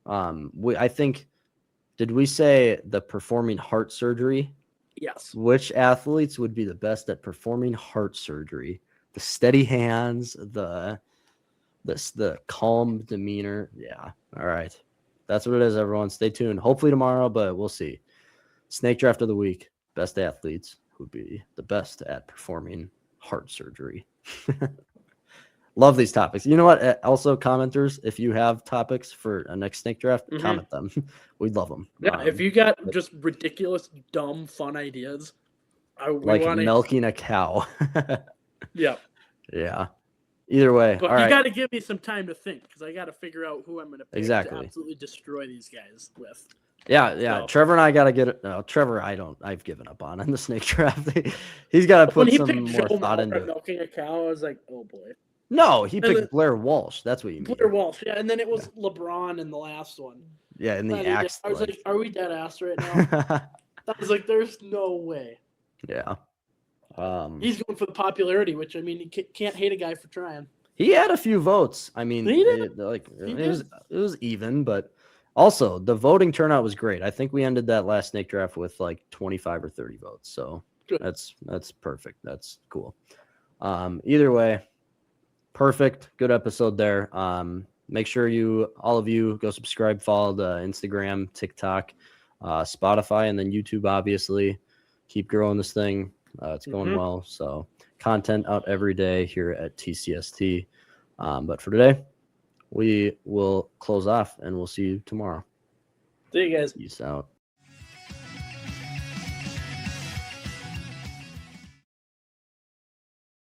I think. Did we say the performing heart surgery? Yes. Which athletes would be the best at performing heart surgery? The steady hands, the calm demeanor. Yeah. All right. That's what it is, everyone. Stay tuned. Hopefully tomorrow, but we'll see. Snake draft of the week. Best athletes would be the best at performing heart surgery. Love these topics. You know what? Also, commenters, if you have topics for a next snake draft, comment them. We'd love them. Yeah, if you got just ridiculous, dumb, fun ideas, like milking a cow. Yeah. Yeah. Either way, but you got to give me some time to think because I got to figure out who I'm going to pick to absolutely destroy these guys with. Yeah. So. Trevor and I got to get it. No, Trevor, I've given up on in the snake draft. He's got to put some more thought into it. Milking a cow, I was like, oh boy. No, he picked Blair Walsh. That's what you mean. Blair Walsh, yeah. And then it was LeBron in the last one. Yeah, in the axe. I was like, are we dead ass right now? I was like, there's no way. Yeah. He's going for the popularity, which, I mean, you can't hate a guy for trying. He had a few votes. I mean, it was even, but also the voting turnout was great. I think we ended that last snake draft with like 25 or 30 votes. So good. That's perfect. That's cool. Either way. Perfect. Good episode there. Make sure all of you go subscribe, follow the Instagram, TikTok, Spotify, and then YouTube, obviously. Keep growing this thing. It's going well. So content out every day here at TCST. But for today, we will close off and we'll see you tomorrow. See you guys. Peace out.